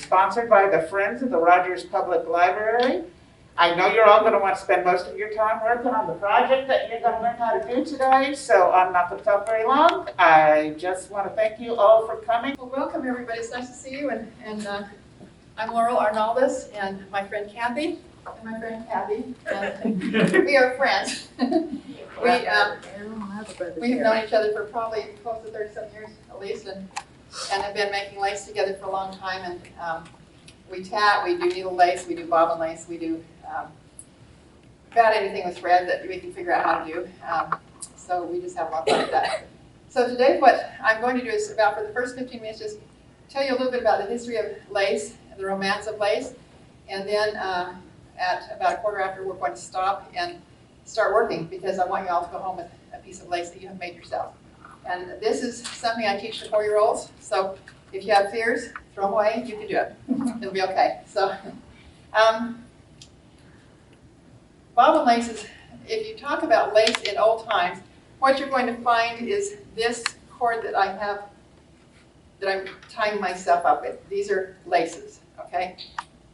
sponsored by the Friends of the Rogers Public Library. I know you're all going to want to spend most of your time working on the project that you're going to learn how to do today, so I'm not going to talk very long. I just want to thank you all for coming. Well, welcome everybody. It's nice to see you. And I'm Laurel Arnaldez, and my friend Kathy, and my friend Kathy. And we are friends. We've known each other for probably close to 37 years at least, and have been making lace together for a long time. And we tat, we do needle lace, we do bobbin lace, we do about anything with thread that we can figure out how to do. So we just have a lot of fun with that. So today what I'm going to do is about, for the first 15 minutes, just tell you a little bit about the history of lace, the romance of lace, and then at about a quarter after, we're going to stop and start working, because I want you all to go home with a piece of lace that you have made yourself. And this is something I teach to 4-year-olds, so if you have fears, throw them away, you can do it. It'll be okay. So, bobbin lace is, if you talk about lace in old times, what you're going to find is this cord that I have, that I'm tying myself up with. These are laces, okay?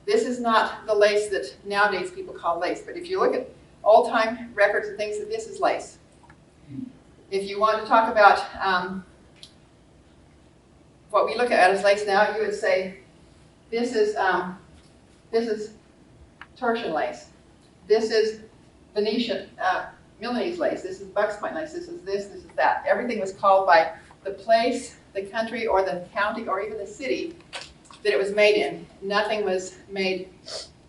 This is not the lace that nowadays people call lace, but if you look at old-time records and things, this is lace. If you want to talk about what we look at as lace now, you would say this is torsion lace. This is Venetian Milanese lace. This is Bucks Point lace. This is that. Everything was called by the place, the country, or the county, or even the city that it was made in. Nothing was made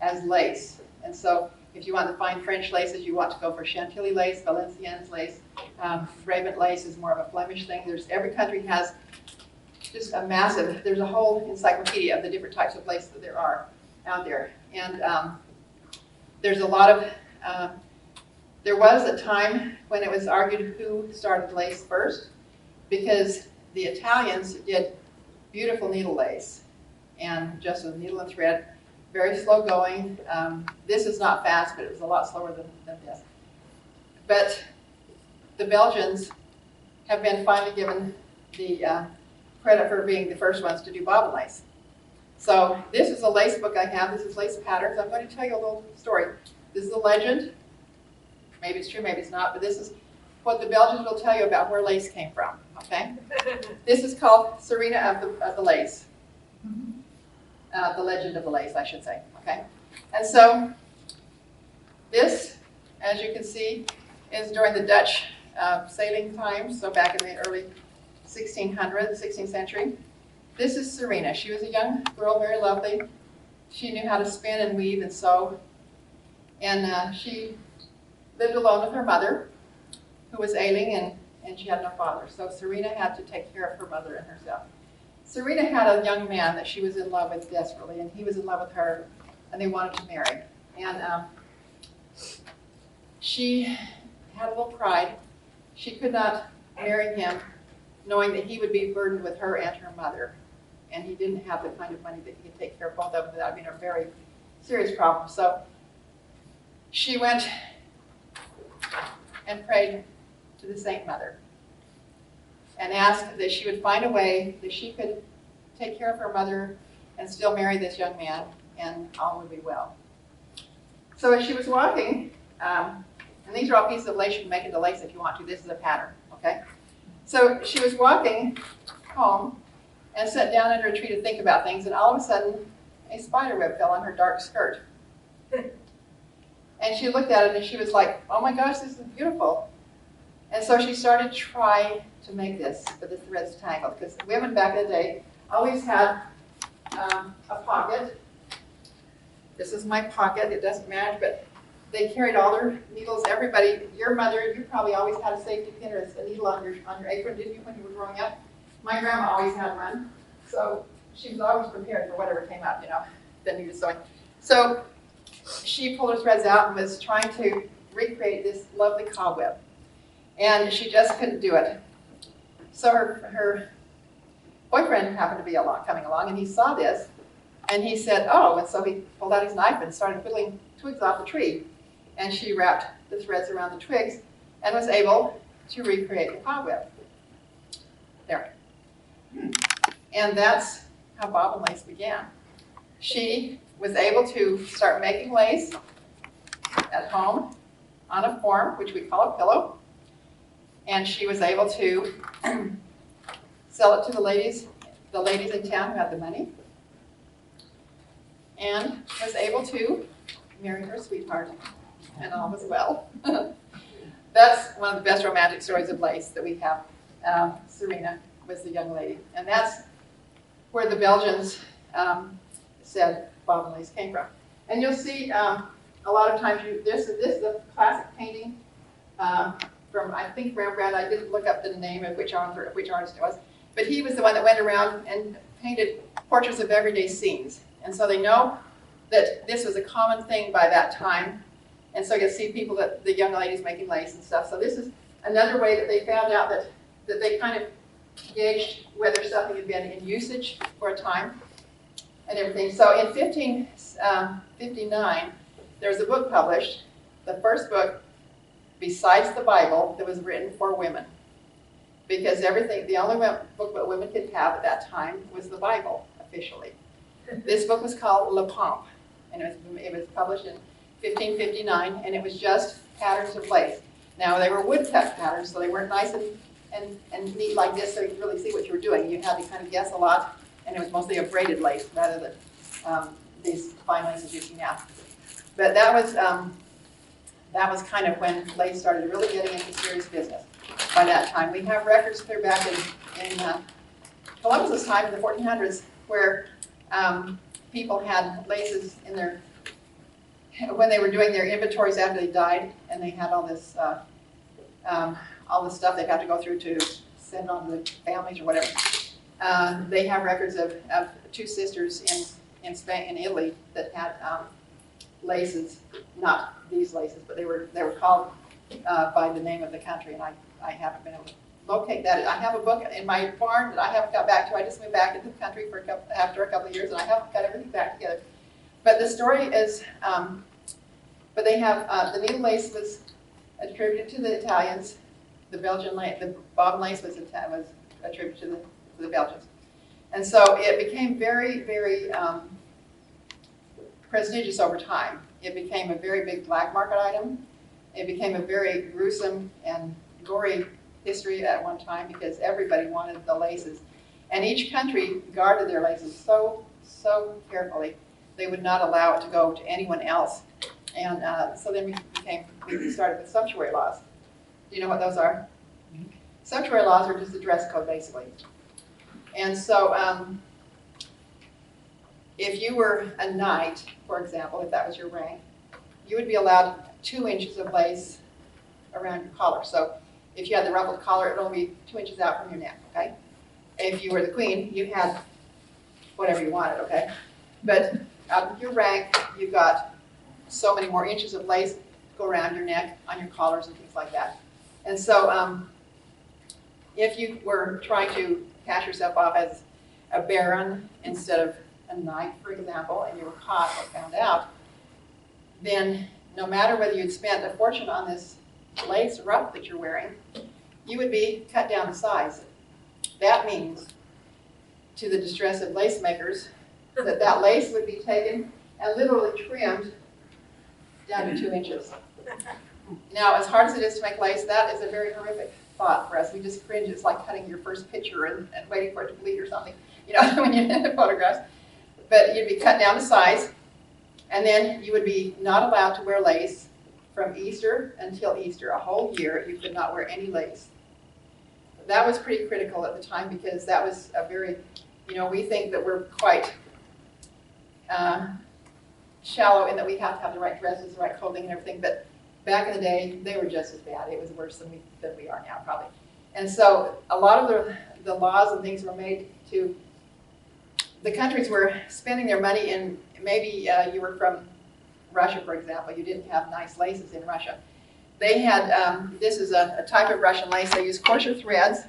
as lace. And so if you want to find French laces, you want to go for Chantilly lace, Valenciennes lace. Brabant lace is more of a Flemish thing. Every country has just a massive, there's a whole encyclopedia of the different types of lace that there are out there. And there's a lot of, there was a time when it was argued who started lace first, because the Italians did beautiful needle lace, and just with needle and thread, very slow going. This is not fast, but it was a lot slower than this. But the Belgians have been finally given the credit for being the first ones to do bobbin lace. So this is a lace book I have. This is Lace Patterns. I'm going to tell you a little story. This is a legend. Maybe it's true, maybe it's not, but this is what the Belgians will tell you about where lace came from, okay? This is called Serena of the Lace. The legend of the lace, I should say, okay? And so this, as you can see, is during the Dutch sailing times, so back in the early 16th century. This is Serena. She was a young girl, very lovely. She knew how to spin and weave and sew. And she lived alone with her mother, who was ailing, and she had no father. So Serena had to take care of her mother and herself. Serena had a young man that she was in love with desperately, and he was in love with her, and they wanted to marry. And she had a little pride. She could not marry him knowing that he would be burdened with her and her mother. And he didn't have the kind of money that he could take care of both of them without being a very serious problem. So she went and prayed to the Saint Mother and asked that she would find a way that she could take care of her mother and still marry this young man, and all would be well. So as she was walking, and these are all pieces of lace, you can make into lace if you want to. This is a pattern, okay? So she was walking home and sat down under a tree to think about things, and all of a sudden, a spider web fell on her dark skirt. And she looked at it and she was like, oh my gosh, this is beautiful. And so she started to try to make this, but the threads tangled, because women back in the day always had a pocket. This is my pocket. It doesn't match, but they carried all their needles. Everybody, your mother, you probably always had a safety pin or a needle on your apron, didn't you, when you were growing up? My grandma always had one, so she was always prepared for whatever came up, you know, that needed sewing. So she pulled her threads out and was trying to recreate this lovely cobweb. And she just couldn't do it. So her boyfriend happened to be coming along, and he saw this, and he said, oh, and so he pulled out his knife and started whittling twigs off the tree. And she wrapped the threads around the twigs and was able to recreate the cobweb. There. And that's how bobbin lace began. she was able to start making lace at home on a form, which we call a pillow. And she was able to sell it to the ladies in town who had the money, and was able to marry her sweetheart, and all was well. That's one of the best romantic stories of lace that we have. Serena was the young lady, and that's where the Belgians said bobbin lace came from. And you'll see a lot of times this is a classic painting from, I think, Rembrandt. I didn't look up the name of which artist it was, but he was the one that went around and painted portraits of everyday scenes. And so they know that this was a common thing by that time. And so you'll see people, the young ladies making lace and stuff. So this is another way that they found out that they kind of gauged whether something had been in usage for a time and everything. So in 1559, there was a book published, the first book besides the Bible that was written for women. Because the only book that women could have at that time was the Bible, officially. This book was called Le Pompe, and it was published in 1559, and it was just patterns of lace. Now, they were woodcut patterns, so they weren't nice and neat like this, so you could really see what you were doing. You had to kind of guess a lot, and it was mostly a braided lace rather than these fine laces you see now. But that was kind of when lace started really getting into serious business. By that time, we have records clear back in Columbus's time in the 1400s, where people had laces in their, when they were doing their inventories after they died, and they had all this stuff they'd have to go through to send on to the families or whatever. They have records of two sisters in Spain, in Italy, that had laces, not these laces, but they were called by the name of the country, and I haven't been able to locate that. I have a book in my barn that I haven't got back to. I just moved back into the country after a couple of years, and I haven't got everything back together. But the story is, but they have, the needle lace was attributed to the Italians. The Belgian lace, the bobbin lace was attributed to the Belgians. And so it became very, very prestigious over time. It became a very big black market item. It became a very gruesome and gory history at one time because everybody wanted the laces. And each country guarded their laces so carefully. They would not allow it to go to anyone else. And so then we started with sumptuary laws. Do you know what those are? Sumptuary laws are just a dress code, basically. And so if you were a knight, for example, if that was your rank, you would be allowed 2 inches of lace around your collar. So if you had the ruffled collar, it would only be 2 inches out from your neck, okay? If you were the queen, you had whatever you wanted, okay? But out of your rank, you got so many more inches of lace go around your neck, on your collars and things like that. And so if you were trying to pass yourself off as a baron instead of a knight, for example, and you were caught or found out, then no matter whether you'd spent a fortune on this lace ruff that you're wearing, you would be cut down to size. That means, to the distress of lace makers, that lace would be taken and literally trimmed down to 2 inches. Now, as hard as it is to make lace, that is a very horrific thought for us. We just cringe. It's like cutting your first picture and waiting for it to bleed or something, you know, when you're in the photographs. But you'd be cut down to size, and then you would be not allowed to wear lace from Easter until Easter. A whole year, you could not wear any lace. That was pretty critical at the time because that was a very, you know, we think that we're quite shallow in that we have to have the right dresses, the right clothing and everything, but back in the day, they were just as bad. It was worse than we are now, probably. And so a lot of the laws and things were made to, the countries were spending their money in, maybe you were from Russia, for example, you didn't have nice laces in Russia. They had, this is a type of Russian lace, they used coarser threads,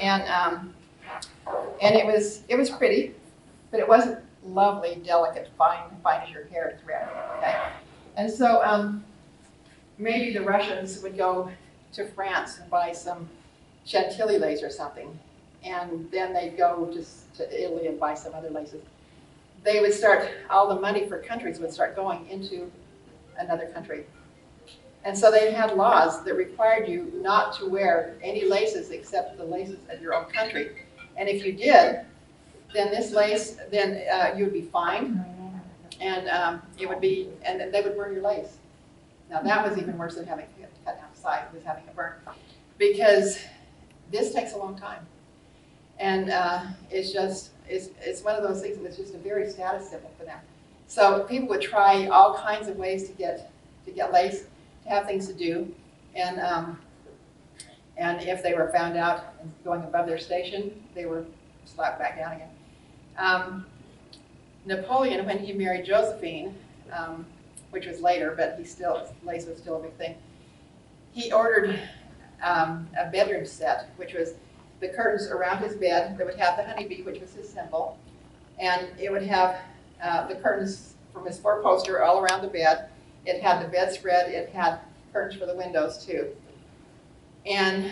and it was pretty, but it wasn't lovely, delicate, fine as your hair thread, okay? And so maybe the Russians would go to France and buy some Chantilly lace or something, and then they'd go to Italy and buy some other laces. they would start, all the money for countries would start going into another country. And so they had laws that required you not to wear any laces except the laces of your own country. And if you did, then this lace, then you would be fined, and it would be, and they would burn your lace. Now that was even worse than having it cut down the side, was having it burned, because this takes a long time. And it's just, it's one of those things that's just a very status symbol for them. So people would try all kinds of ways to get lace, to have things to do, and if they were found out and going above their station, they were slapped back down again. Napoleon, when he married Josephine, which was later, but lace was still a big thing, he ordered a bedroom set, which was the curtains around his bed that would have the honeybee, which was his symbol, and it would have the curtains from his four-poster all around the bed. It had the bedspread. It had curtains for the windows too. And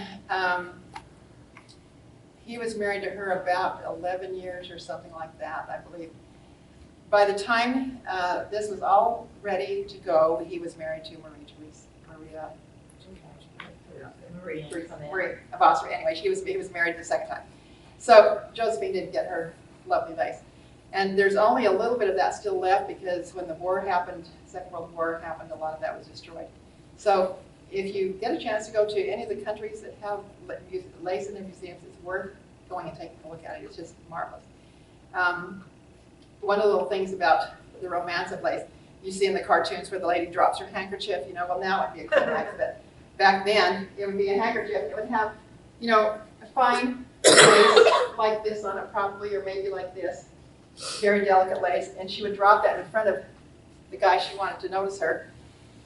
he was married to her about 11 years or something like that, I believe. By the time this was all ready to go, he was married to Marie of Austria. Anyway, he was married the second time. So Josephine didn't get her lovely lace. And there's only a little bit of that still left, because when the war happened, Second World War happened, a lot of that was destroyed. So if you get a chance to go to any of the countries that have lace in their museums, it's worth going and taking a look at it. It's just marvelous. One of the little things about the romance of lace, you see in the cartoons where the lady drops her handkerchief, well, now it'd be a climax, but back then it would be a handkerchief. It would have, a fine lace like this on it probably, or maybe like this, very delicate lace, and she would drop that in front of the guy she wanted to notice her,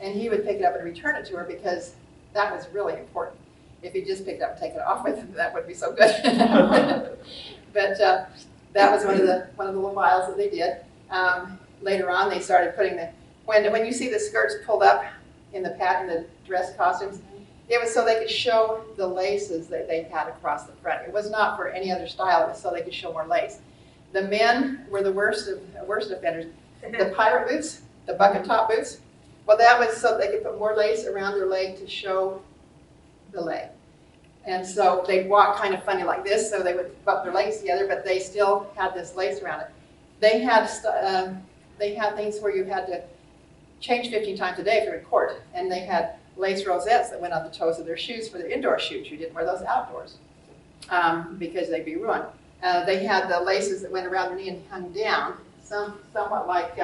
and he would pick it up and return it to her, because that was really important. If he just picked it up and take it off with him, that wouldn't be so good. But that was one of the little miles that they did. Later on, they started putting when you see the skirts pulled up in the dress costumes, it was so they could show the laces that they had across the front. It was not for any other style. It was so they could show more lace. The men were the worst offenders. The pirate boots, the bucket top boots, well, that was so they could put more lace around their leg to show the leg. And so they'd walk kind of funny like this, so they would bump their legs together, but they still had this lace around it. They had things where you had to change 15 times a day if you're in court, and they had lace rosettes that went on the toes of their shoes for their indoor shoes. You didn't wear those outdoors because they'd be ruined. They had the laces that went around their knee and hung down, somewhat like,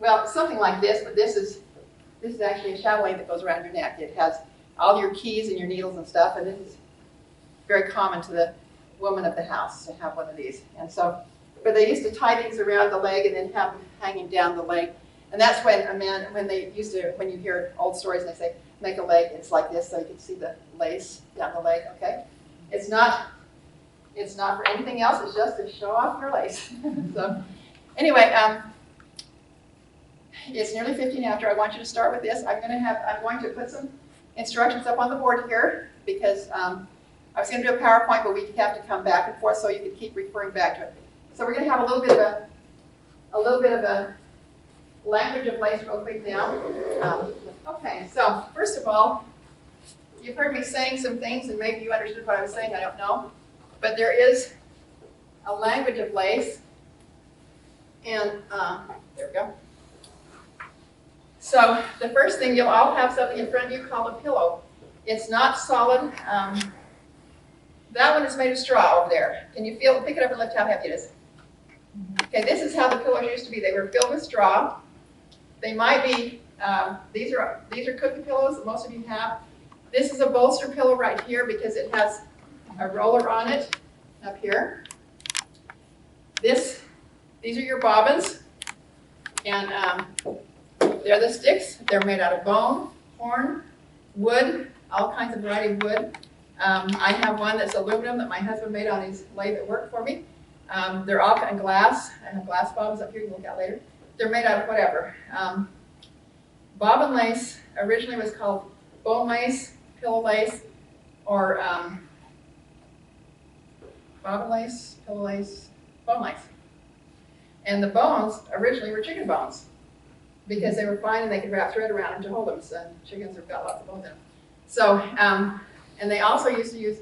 well, something like this, but this is actually a chatelaine that goes around your neck. It has all your keys and your needles and stuff, and this is very common to the woman of the house to have one of these. And so, but they used to tie these around the leg and then have them hanging down the leg. And that's when a man, when you hear old stories and they say, make a leg, it's like this, so you can see the lace down the leg, okay? It's not for anything else, it's just to show off your lace. So, anyway, it's nearly 15 after. I want you to start with this. I'm going to put some instructions up on the board here, because I was going to do a PowerPoint, but we have to come back and forth so you can keep referring back to it. So we're going to have a little bit of a language of lace real quick now. Okay, so first of all, you've heard me saying some things, and maybe you understood what I was saying, I don't know. But there is a language of lace, and there we go. So the first thing, you'll all have something in front of you called a pillow. It's not solid. That one is made of straw over there. Can you feel it? Pick it up and lift how heavy it is. Okay, this is how the pillows used to be. They were filled with straw. They might be, these are cookie pillows that most of you have. This is a bolster pillow right here because it has a roller on it up here. These are your bobbins, and they're the sticks. They're made out of bone, horn, wood, all kinds of variety of wood. I have one that's aluminum that my husband made on his lathe at work for me. They're all in glass. I have glass bobbins up here you can look at later. They're made out of whatever. Bobbin lace originally was called bone lace, pillow lace, or bobbin lace, pillow lace, bone lace. And the bones originally were chicken bones because they were fine and they could wrap thread around them to hold them. So chickens have got lots of bones in them. So, and they also used to use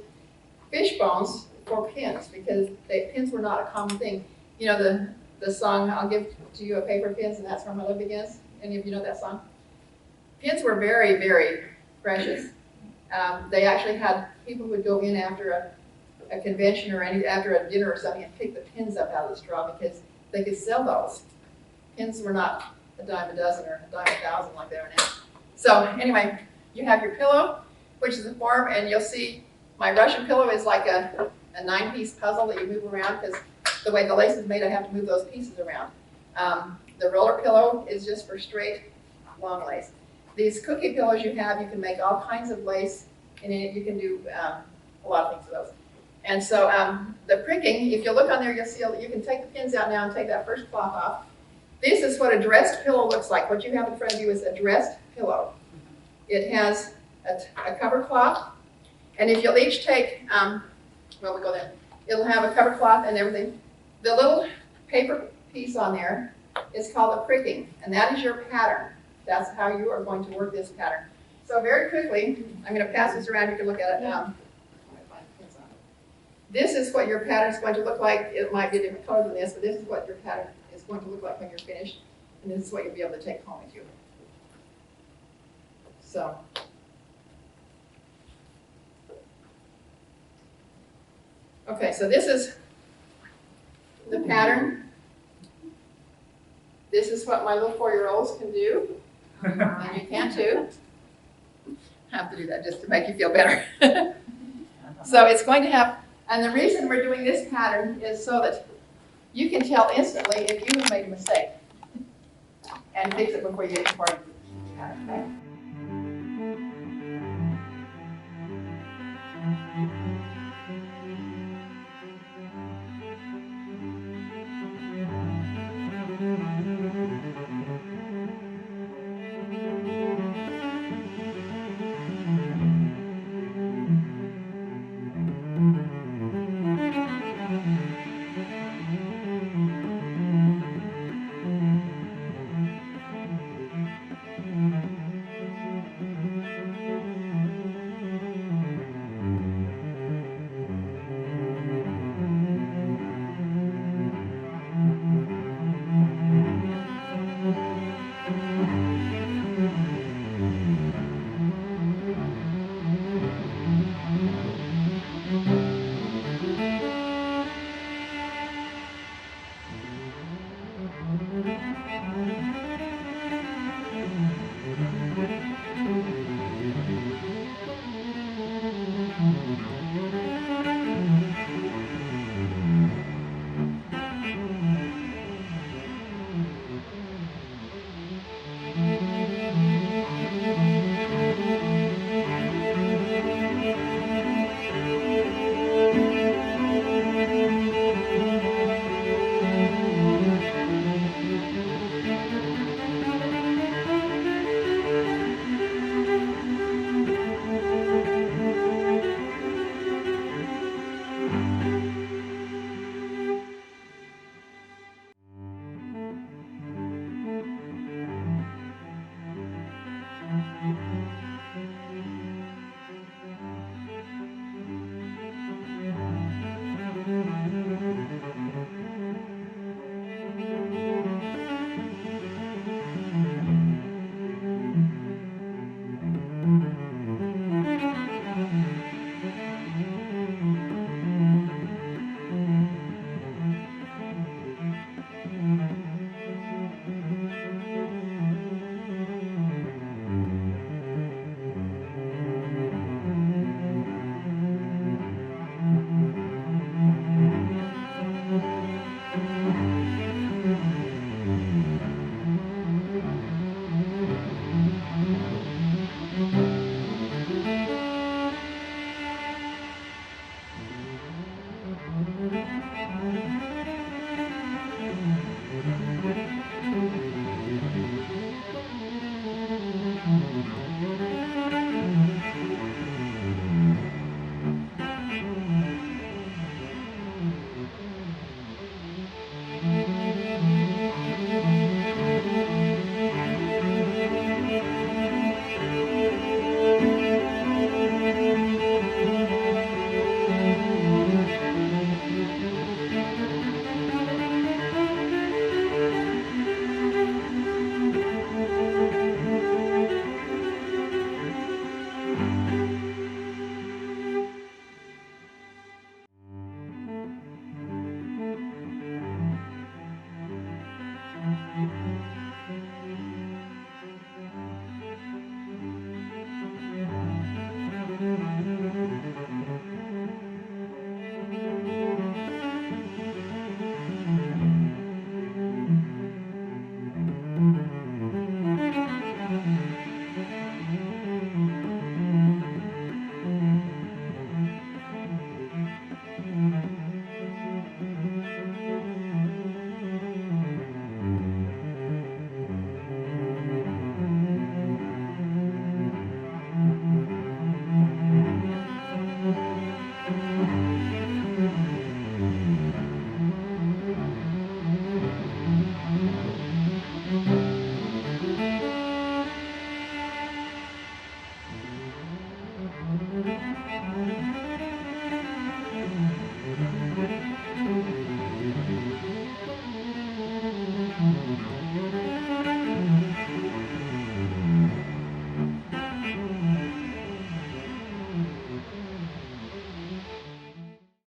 fish bones for pins because pins were not a common thing. You know the song, I'll give to you a paper of pins and that's where my love begins? Any of you know that song? Pins were very, very precious. They actually had people who would go in after a convention or after a dinner or something and pick the pins up out of the straw because they could sell those. Pins were not a dime a dozen or a dime a thousand like they are now. So anyway, you have your pillow, which is a form, and you'll see my Russian pillow is like a 9-piece puzzle that you move around because the way the lace is made, I have to move those pieces around. The roller pillow is just for straight, long lace. These cookie pillows you have, you can make all kinds of lace, and you can do a lot of things with those. And so the pricking, if you look on there, you'll see you can take the pins out now and take that first cloth off. This is what a dressed pillow looks like. What you have in front of you is a dressed pillow. It has a cover cloth, and if you'll each take, well, we go there. It'll have a cover cloth and everything. The little paper piece on there is called a pricking, and that is your pattern. That's how you are going to work this pattern. So very quickly, I'm going to pass this around. You can look at it now. This is what your pattern is going to look like. It might be a different color than this, but this is what your pattern is going to look like when you're finished. And this is what you'll be able to take home with you. So. Okay, so this is the pattern. This is what my little 4-year-olds can do. And you can too. I have to do that just to make you feel better. So it's going to have, and the reason we're doing this pattern is so that you can tell instantly if you have made a mistake and fix it before you get to the pattern. Okay?